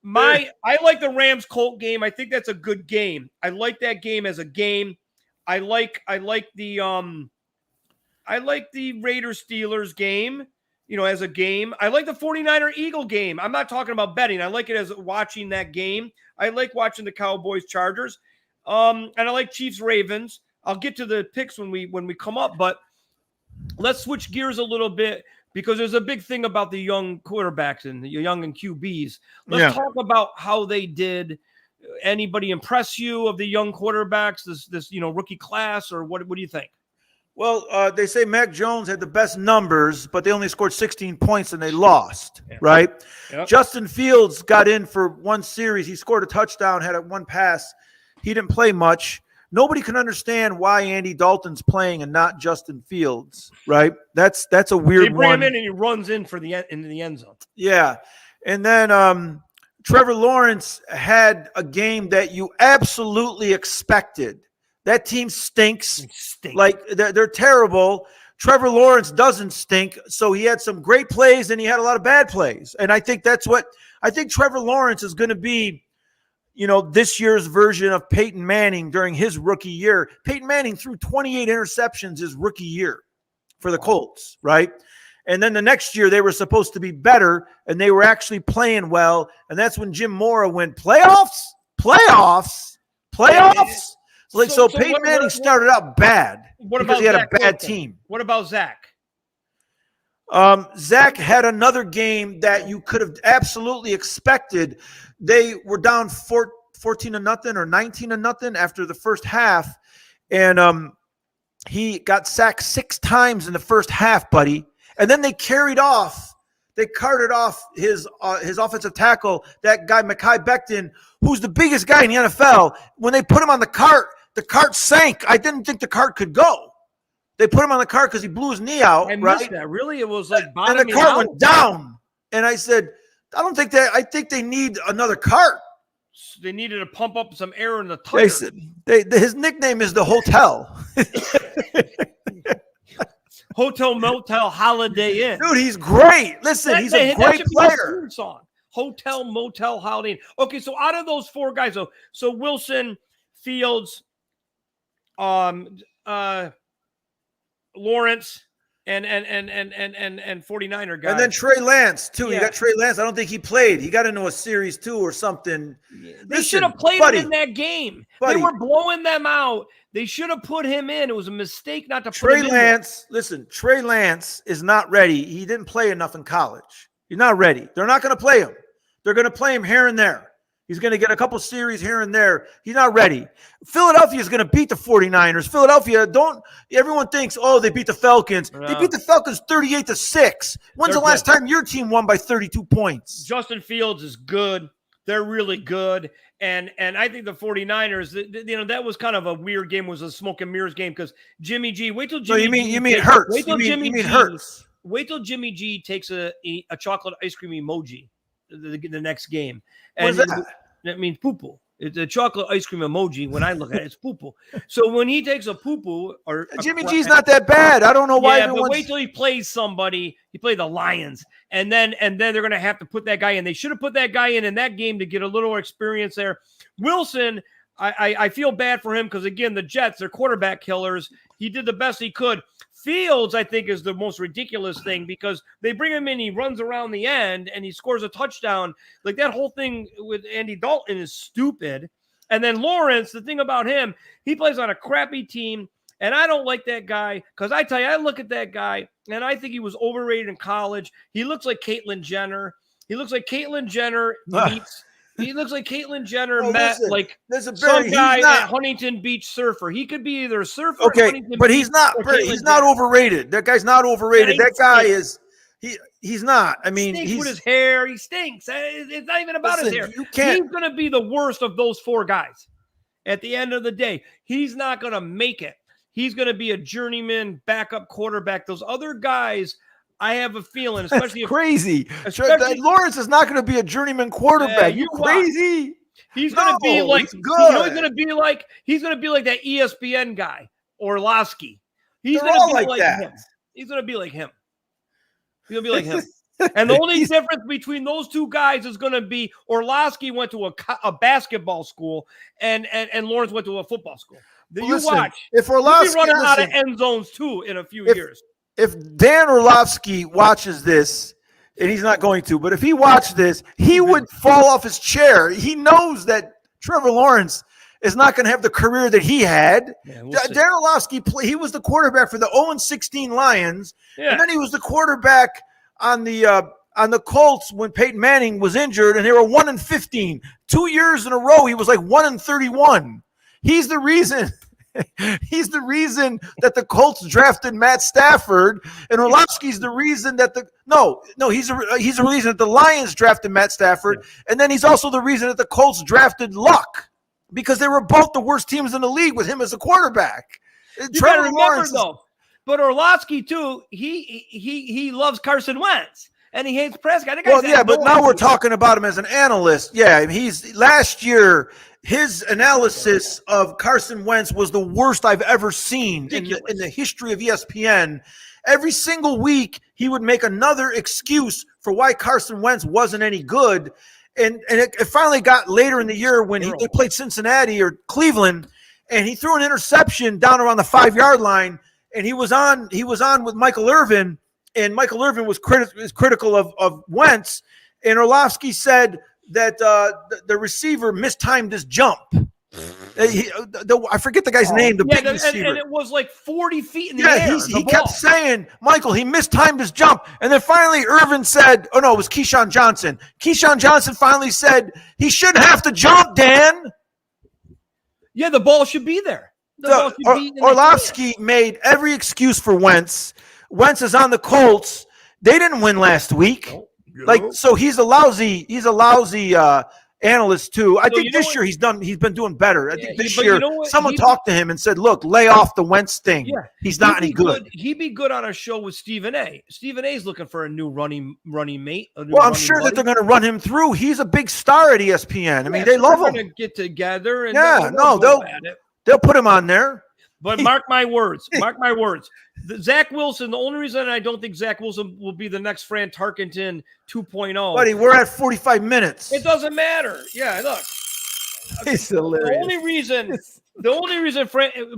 I like the Rams-Colt game. I think that's a good game. I like that game as a game. I like the Raiders-Steelers game, as a game. I like the 49er-Eagle game. I'm not talking about betting. I like it as watching that game. I like watching the Cowboys-Chargers. And I like Chiefs-Ravens. I'll get to the picks when we come up, but let's switch gears a little bit, because there's a big thing about the young quarterbacks and the young and QBs. Let's talk about how they did. Anybody impress you of the young quarterbacks, this rookie class, or what do you think? Well, they say Mac Jones had the best numbers, but they only scored 16 points and they lost, right? Yep. Justin Fields got in for one series. He scored a touchdown, had one pass. He didn't play much. Nobody can understand why Andy Dalton's playing and not Justin Fields, right? That's a weird one. They bring him in and he runs in into the end zone. Yeah. And then Trevor Lawrence had a game that you absolutely expected. That team stinks. Like, they're terrible. Trevor Lawrence doesn't stink. So he had some great plays and he had a lot of bad plays. And I think I think Trevor Lawrence is going to be, this year's version of Peyton Manning during his rookie year. Peyton Manning threw 28 interceptions his rookie year for the Colts, right? And then the next year they were supposed to be better and they were actually playing well. And that's when Jim Mora went, playoffs. So Peyton Manning started out bad because he had a bad team. What about Zach? Zach had another game that you could have absolutely expected. They were down 14-0 or 19-0 after the first half, and he got sacked 6 times in the first half, buddy. And then they carted off his offensive tackle, that guy Mekhi Becton, who's the biggest guy in the NFL. When they put him on the cart sank. I didn't think the cart could go. They put him on the cart because he blew his knee out. I missed that. Really? It was like bottoming out. And the cart went down. And I said, I think they need another cart. They needed to pump up some air in the tire. His nickname is the Hotel. Hotel, Motel, Holiday Inn. Dude, he's great. Listen, he's a great player. Song. Hotel, Motel, Holiday Inn. Okay, so out of those 4 guys, so Wilson, Fields, Lawrence, and 49er guys. And then Trey Lance, too. You got Trey Lance. I don't think he played. He got into a series 2 or something. They should have played him in that game. They were blowing them out. They should have put him in. It was a mistake not to put him in. Trey Lance is not ready. He didn't play enough in college. He's not ready. They're not going to play him. They're going to play him here and there. He's going to get a couple series here and there. He's not ready. Philadelphia is going to beat the 49ers. Everyone thinks, they beat the Falcons. No. They beat the Falcons 38-6. When's the last time your team won by 32 points? Justin Fields is good. They're really good. And I think the 49ers, that was kind of a weird game. It was a smoke and mirrors game because Jimmy G, wait till Jimmy G. You mean Hurts. Wait till Jimmy G. Hurts. Wait till Jimmy G takes a chocolate ice cream emoji the next game. And what is that? That means poo-poo. It's a chocolate ice cream emoji. When I look at it, it's poo-poo. So when he takes a poo-poo, or Jimmy G's not that bad. I don't know why. But wait till he plays somebody. He played the Lions, and then they're going to have to put that guy in. They should have put that guy in that game to get a little experience there. Wilson, I feel bad for him because again, the Jets, they're quarterback killers. He did the best he could. Fields, I think, is the most ridiculous thing because they bring him in, he runs around the end, and he scores a touchdown. Like that whole thing with Andy Dalton is stupid. And then Lawrence, the thing about him, he plays on a crappy team. And I don't like that guy because I tell you, I look at that guy and I think he was overrated in college. He looks like Caitlyn Jenner. He looks like Caitlyn Jenner meets. He looks like Caitlyn Jenner met like some guy at Huntington Beach surfer. He could be either a surfer. Okay, but he's not. He's not overrated. That guy's not overrated. That guy is. He's not. I mean, he's with his hair. He stinks. It's not even about his hair. He's going to be the worst of those four guys. At the end of the day, he's not going to make it. He's going to be a journeyman backup quarterback. Those other guys, I have a feeling, especially crazy. Lawrence is not going to be a journeyman quarterback. You crazy? He's going to be like good. You know, he's going to be like that ESPN guy, Orlovsky. He's going to be like him. He's going to be like him. He'll be like him. And the only difference between those two guys is going to be Orlovsky went to a basketball school and Lawrence went to a football school. You watch. If Orlovsky running out of end zones too in a few years. If Dan Orlovsky watches this, and he's not going to, but if he watched this, he would fall off his chair. He knows that Trevor Lawrence is not going to have the career that he had. Yeah, Dan Orlovsky, he was the quarterback for the 0-16 Lions, and then he was the quarterback on the Colts when Peyton Manning was injured, and they were 1-15. 2 years in a row, he was like 1-31. He's the reason. He's the reason that the Colts drafted Matt Stafford, and Orlovsky's the reason that he's the reason that the Lions drafted Matt Stafford, and then he's also the reason that the Colts drafted Luck, because they were both the worst teams in the league with him as a quarterback. You got to remember though, but Orlovsky too, he loves Carson Wentz. And he hates Prescott. But now we're talking about him as an analyst. Yeah, last year, his analysis of Carson Wentz was the worst I've ever seen in the history of ESPN. Every single week, he would make another excuse for why Carson Wentz wasn't any good. And it finally got later in the year when they played Cincinnati or Cleveland, and he threw an interception down around the 5-yard line, and he was on with Michael Irvin. And Michael Irvin was critical of Wentz, and Orlovsky said that the receiver mistimed his jump. I forget the guy's name. The big receiver, and it was like 40 feet in the air. He kept saying, Michael, he mistimed his jump, and then finally Irvin said, "Oh no, it was Keyshawn Johnson." Keyshawn Johnson finally said, "He shouldn't have to jump, Dan." Yeah, the ball should be there. Orlovsky made every excuse for Wentz. Wentz is on the Colts. They didn't win last week. So he's a lousy analyst too. I think this year he's been doing better. I think this year someone talked to him and said, "Look, lay off the Wentz thing. Yeah, he's not any good." He'd be good on a show with Stephen A. Stephen A's looking for a new running mate. I'm sure that they're going to run him through. He's a big star at ESPN. I mean, they love him. They're going to get together and they'll put him on there. But mark my words. Zach Wilson, the only reason I don't think Zach Wilson will be the next Fran Tarkenton 2.0. Buddy, we're at 45 minutes. It doesn't matter. Yeah, look. It's hilarious. The only reason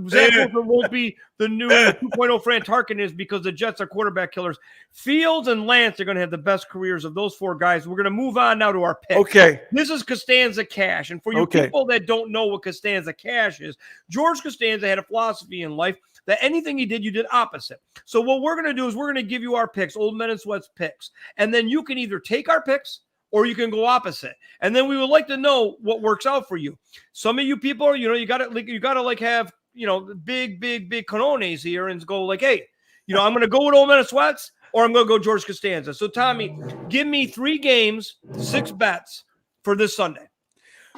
Zach Wilson won't be the new 2.0 Fran Tarkenton is because the Jets are quarterback killers. Fields and Lance are going to have the best careers of those four guys. We're going to move on now to our pick. Okay. This is Costanza Cash. And for you people that don't know what Costanza Cash is, George Costanza had a philosophy in life that anything he did, you did opposite. So what we're going to do is we're going to give you our picks, Old Men and Sweats picks. And then you can either take our picks or you can go opposite. And then we would like to know what works out for you. Some of you people, you got to have, big canones here and go like, hey, I'm going to go with Old Men and Sweats or I'm going to go George Costanza. So Tommy, give me 3 games, 6 bets for this Sunday.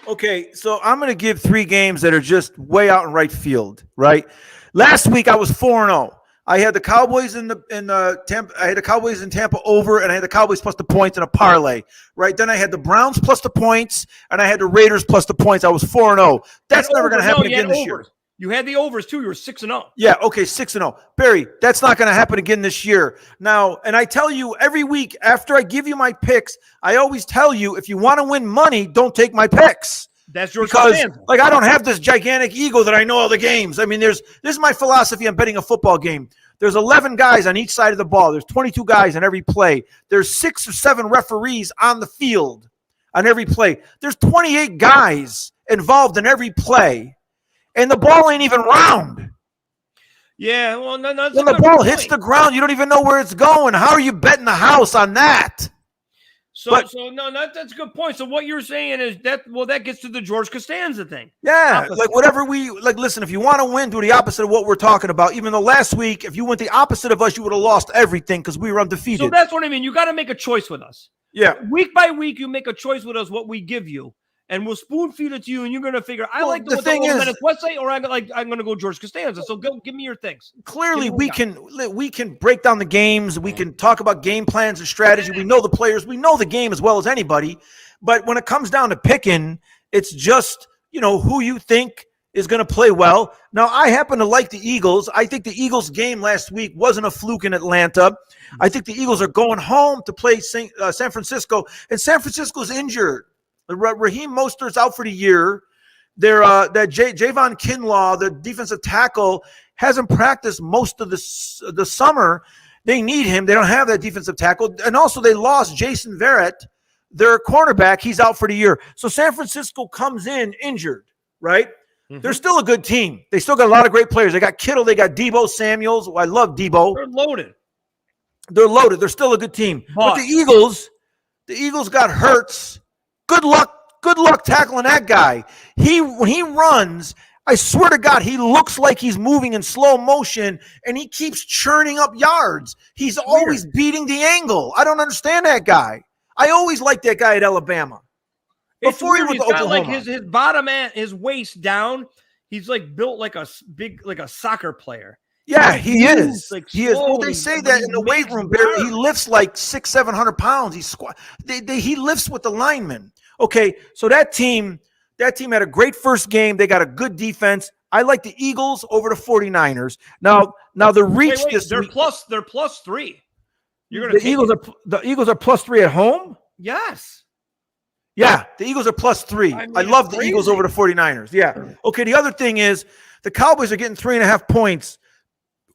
Okay, so I'm going to give 3 games that are just way out in right field, right? Last week I was 4-0. I had the Cowboys in Tampa. I had the Cowboys in Tampa over, and I had the Cowboys plus the points in a parlay. Right then, I had the Browns plus the points, and I had the Raiders plus the points. I was 4-0. That's never going to happen again this year. You had the overs too. You were 6-0. Yeah. Okay. 6-0. Barry, that's not going to happen again this year. Now, and I tell you every week after I give you my picks, I always tell you if you want to win money, don't take my picks. That's your because I don't have this gigantic ego that I know all the games. I mean, this is my philosophy on betting a football game. There's 11 guys on each side of the ball. There's 22 guys on every play. There's 6 or 7 referees on the field on every play. There's 28 guys involved in every play, and the ball ain't even round. Yeah, well, no, when the ball hits the ground, you don't even know where it's going. How are you betting the house on that? That's a good point. So what you're saying is that gets to the George Costanza thing. Yeah, listen, if you want to win, do the opposite of what we're talking about. Even though last week, if you went the opposite of us, you would have lost everything because we were undefeated. So that's what I mean. You got to make a choice with us. Yeah. Week by week, you make a choice with us what we give you. And we'll spoon feed it to you, and you're going to figure, the thing is, website, or I'm going to go George Costanza. So give me your things. Clearly, we can break down the games. We can talk about game plans and strategy. We know the players. We know the game as well as anybody. But when it comes down to picking, it's just, who you think is going to play well. Now, I happen to like the Eagles. I think the Eagles game last week wasn't a fluke in Atlanta. I think the Eagles are going home to play San Francisco, and San Francisco's injured. Raheem Mostert's out for the year. Javon Kinlaw, the defensive tackle, hasn't practiced most of the summer. They need him. They don't have that defensive tackle. And also they lost Jason Verrett, their cornerback. He's out for the year. So San Francisco comes in injured, right? Mm-hmm. They're still a good team. They still got a lot of great players. They got Kittle. They got Deebo Samuels. I love Deebo. They're loaded. They're still a good team. But the Eagles got Hurts. Good luck tackling that guy. When he runs, I swear to God, he looks like he's moving in slow motion, and he keeps churning up yards. He's always beating the angle. I don't understand that guy. I always liked that guy at Alabama. Before he was Oklahoma. Like his bottom end, his waist down, he's like built like a soccer player. Yeah, he is. He is. Well, they say that in the weight room, Barry, he lifts like 600-700 pounds. He lifts with the linemen. Okay, so that team had a great first game. They got a good defense. I like the Eagles over the 49ers. Now the reach they're +3. You're gonna the Eagles are +3 at home? Yes. Yeah, the Eagles are +3. I love the Eagles over the 49ers. Yeah. Okay, the other thing is the Cowboys are getting 3.5 points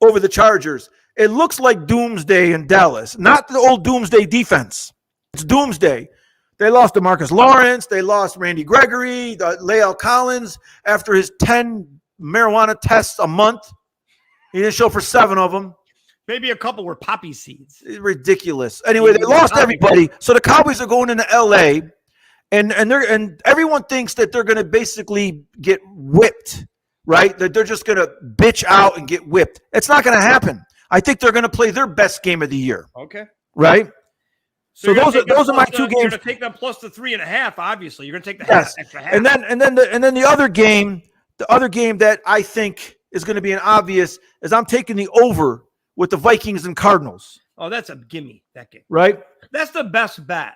over the Chargers. It looks like doomsday in Dallas, not the old doomsday defense. It's doomsday. They lost to Trevor Lawrence. They lost Randy Gregory, Lael Collins after his 10 marijuana tests a month. He didn't show for 7 of them. Maybe a couple were poppy seeds. It's ridiculous. Anyway, they lost everybody. So the Cowboys are going into LA, and everyone thinks that they're going to basically get whipped, right? That they're just going to bitch out and get whipped. It's not going to happen. I think they're going to play their best game of the year. Okay. Right? So those are my 2 games. You're going to take them plus the 3.5. Obviously, you're going to take the extra half. And then the other game that I think is going to be an obvious is I'm taking the over with the Vikings and Cardinals. Oh, that's a gimme, that game. Right? That's the best bet.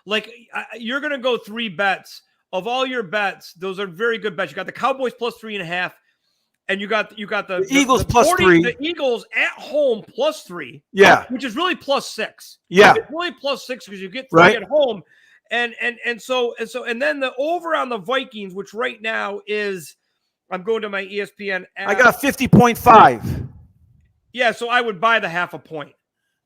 Like you're going to go 3 bets. Of all your bets, those are very good bets. You got the Cowboys plus 3.5. And you got the Eagles the plus 3. The Eagles at home plus 3. Yeah. Which is really plus 6. Yeah. It's really plus 6 because you get 3 at home. And so then the over on the Vikings, which right now is, I'm going to my ESPN app. I got 50.5. Yeah, so I would buy the 0.5 point.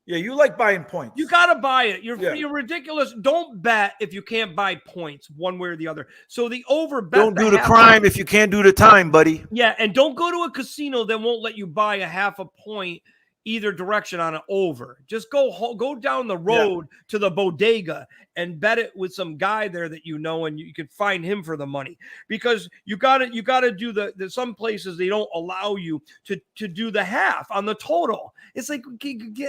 Yeah, you like buying points. You got to buy it. You're ridiculous. Don't bet if you can't buy points one way or the other. So the over bet. Don't do the crime if you can't do the time, buddy. Yeah, and don't go to a casino that won't let you buy a 0.5 point either direction on an over. Just go down the road to the bodega and bet it with some guy there that you know, and you can find him for the money, because you got to do the some places they don't allow you to do the half on the total. It's like,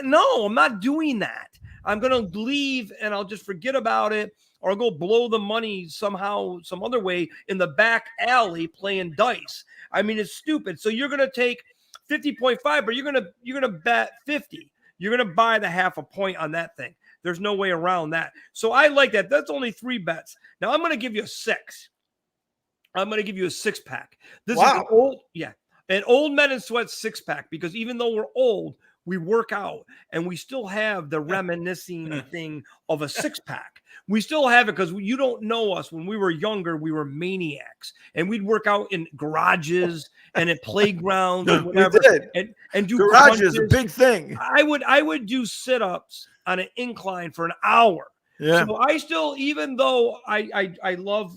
no, I'm not doing that. I'm going to leave and I'll just forget about it, or I'll go blow the money somehow, some other way in the back alley playing dice. I mean, it's stupid. So you're going to take 50.5, but you're gonna bet 50. You're gonna buy the 0.5 point on that thing. There's no way around that. So I like that. That's only 3 bets. Now I'm gonna give you a 6. I'm gonna give you a 6-pack. This is an old men in sweats 6-pack, because even though we're old, we work out and we still have the reminiscing thing of a 6-pack. We still have it because you don't know us. When we were younger, we were maniacs, and we'd work out in garages and at playgrounds and whatever. And do garages, a big thing. I would do sit-ups on an incline for an hour, Yeah. So I still, even though I love,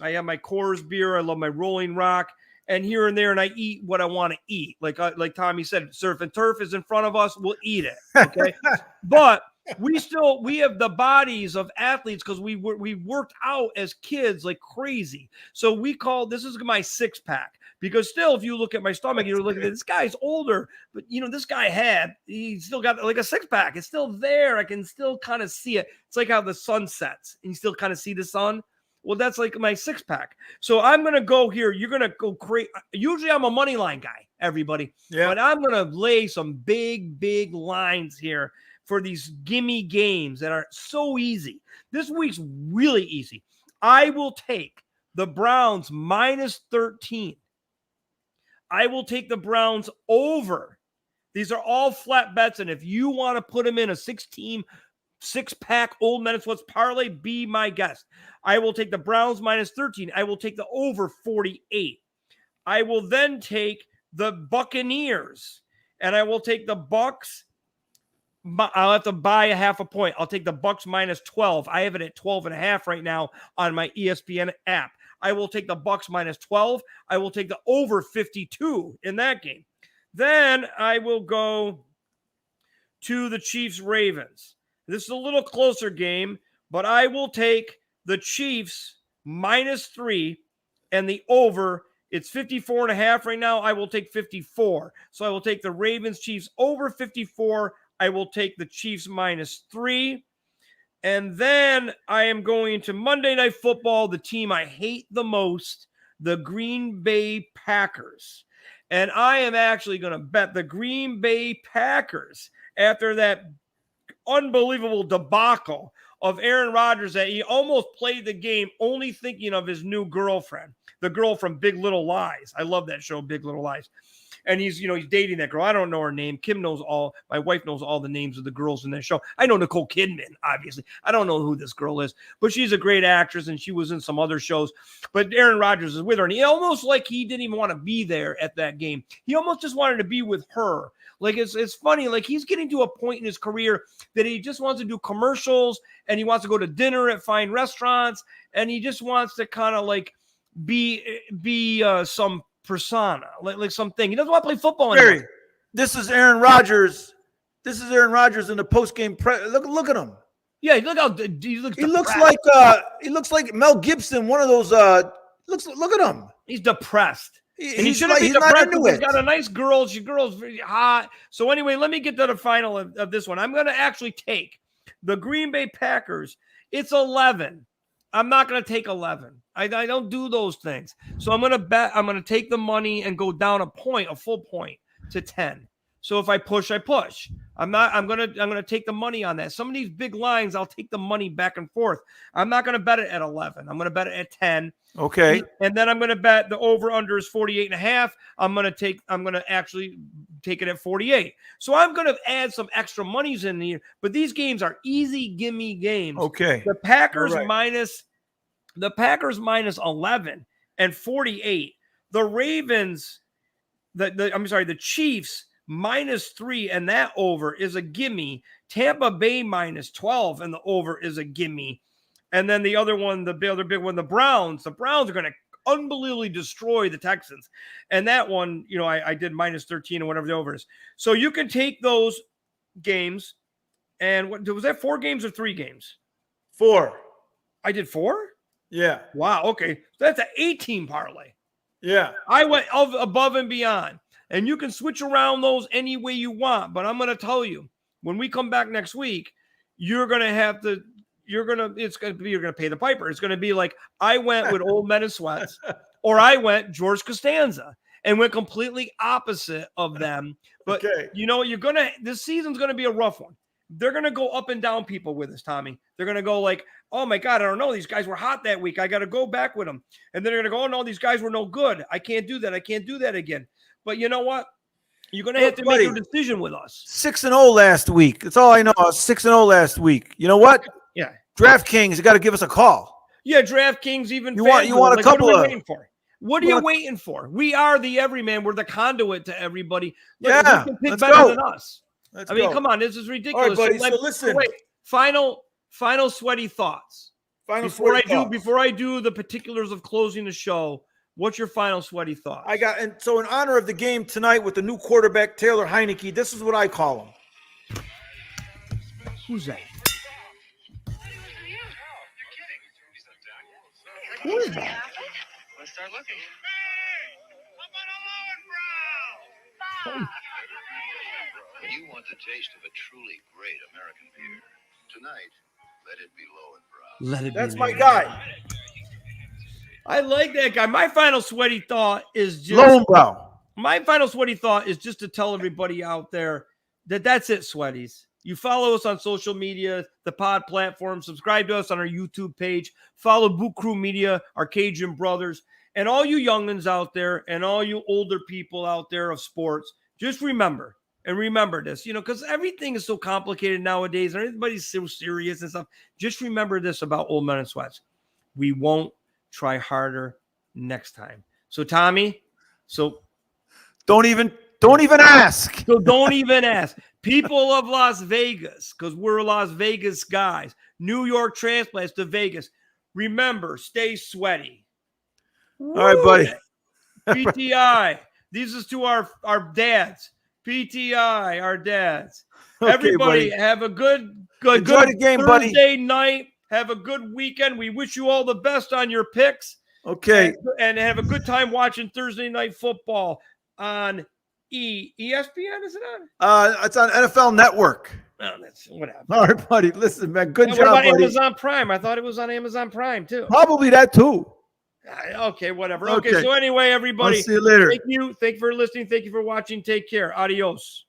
I have my Coors beer, I love my Rolling Rock, and here and there, and I eat what I want to eat. Like Tommy said, surf and turf is in front of us, we'll eat it. Okay. But we have the bodies of athletes because we worked out as kids like crazy. So this is my 6-pack. Because still, if you look at my stomach, you're looking at this guy's older, but this guy he still got like a 6-pack. It's still there. I can still kind of see it. It's like how the sun sets and you still kind of see the sun. Well, that's like my 6-pack. So I'm going to go here. You're going to go crazy. Usually I'm a money line guy, everybody. Yeah. But I'm going to lay some big lines here for these gimme games that are so easy. This week's really easy. I will take the Browns -13. I will take the Browns over. These are all flat bets, and if you want to put them in a 6-team, 6-pack Old Men and Sweats parlay, be my guest. I will take the Browns -13. I will take the over 48. I will then take the Buccaneers, and I will take the Bucks. I'll have to buy a half a point. I'll take the Bucks -12. I have it at 12.5 right now on my ESPN app. I will take the Bucks -12. I will take the over 52 in that game. Then I will go to the Chiefs-Ravens. This is a little closer game, but I will take the Chiefs -3 and the over. It's 54.5 right now. I will take 54. So I will take the Ravens-Chiefs over 54. I will take the Chiefs -3. And then I am going to Monday Night Football, the team I hate the most, the Green Bay Packers. And I am actually going to bet the Green Bay Packers after that unbelievable debacle of Aaron Rodgers that he almost played the game only thinking of his new girlfriend, the girl from Big Little Lies. I love that show, Big Little Lies. And he's dating that girl. I don't know her name. My wife knows all the names of the girls in that show. I know Nicole Kidman, obviously. I don't know who this girl is, but she's a great actress and she was in some other shows. But Aaron Rodgers is with her, and he almost like he didn't even want to be there at that game. He almost just wanted to be with her. Like it's funny. Like he's getting to a point in his career that he just wants to do commercials and he wants to go to dinner at fine restaurants and he just wants to kind of like be some persona, like something. He doesn't want to play football anymore. This is Aaron Rodgers. This is Aaron Rodgers in the post-game look at him. Yeah, look how he looks. He looks like Mel Gibson. One of those. Look at him. He's depressed. He shouldn't be depressed. He's got a nice girl. Girl's very hot. So anyway, let me get to the final of this one. I'm going to actually take the Green Bay Packers. It's 11. I'm not going to take 11. I don't do those things. So I'm going to bet. I'm going to take the money and go down a full point to 10. So if I push, I push. I'm going to take the money on that. Some of these big lines, I'll take the money back and forth. I'm not going to bet it at 11. I'm going to bet it at 10. Okay. And then I'm going to bet the over under is 48.5. I'm going to actually take it at 48. So I'm going to add some extra monies in here, but these games are easy gimme games. Okay. The Packers minus 11 and 48. The Ravens, the Chiefs -3 and that over is a gimme. Tampa Bay -12 and the over is a gimme. And then the other one, the other big one, the Browns. The Browns are going to unbelievably destroy the Texans. And that one, I did -13 or whatever the over is. So you can take those games. And what was that, 4 games or 3 games? 4. I did 4? Yeah. Wow. Okay. So that's an 18 parlay. Yeah. I went above and beyond. And you can switch around those any way you want. But I'm going to tell you, when we come back next week, you're going to pay the piper. It's going to be like I went with Old Men in Sweats or I went George Costanza and went completely opposite of them. But this season's going to be a rough one. They're going to go up and down people with us, Tommy. They're going to go like, oh my God, I don't know. These guys were hot that week. I got to go back with them. And then they're going to go, oh no, these guys were no good. I can't do that. I can't do that again. But you know what? You're going to have to make your decision with us. 6-0 last week. That's all I know. I was 6-0 last week. You know what? Yeah. DraftKings, you got to give us a call. Yeah, DraftKings even. You want a couple what of. Waiting for? What are you waiting for? We are the everyman. We're the conduit to everybody. Look, yeah, you can pick better than us. Let's I mean, go. come on. This is ridiculous. All right, buddy. So listen. Wait, final final sweaty thoughts. Before I do the particulars of closing the show, what's your final sweaty thoughts? And so in honor of the game tonight with the new quarterback, Taylor Heineke, this is what I call him. Who's that? Who is that? Let's start looking. You want the taste of a truly great American beer. Tonight, let it be Lowenbrow. That's my guy. I like that guy. My final sweaty thought is just Lowenbrow. My final sweaty thought is just to tell everybody out there that that's it, sweaties. You follow us on social media, the pod platform, subscribe to us on our YouTube page, follow Boot Crew Media, our Cajun brothers, and all you youngins out there and all you older people out there of sports, just remember this, because everything is so complicated nowadays and everybody's so serious and stuff. Just remember this about Old Men in Sweats. We won't try harder next time. So, Tommy, don't even ask. So don't even ask. People of Las Vegas, because we're Las Vegas guys, New York transplants to Vegas. Remember, stay sweaty. All right, buddy. PTI. These is to our dads. PTI, our dads. Okay, everybody, buddy. have a good Enjoy the game, Thursday buddy. night. Have a good weekend. We wish you all the best on your picks. Okay. And have a good time watching Thursday Night Football on ESPN, is it on? It's on NFL Network. Oh, that's whatever. All right, buddy. Listen, man. Good job, What about buddy. Amazon Prime? I thought it was on Amazon Prime too. Probably that too. Okay, whatever. Okay, so anyway, everybody. I'll see you later. Thank you for listening. Thank you for watching. Take care. Adios.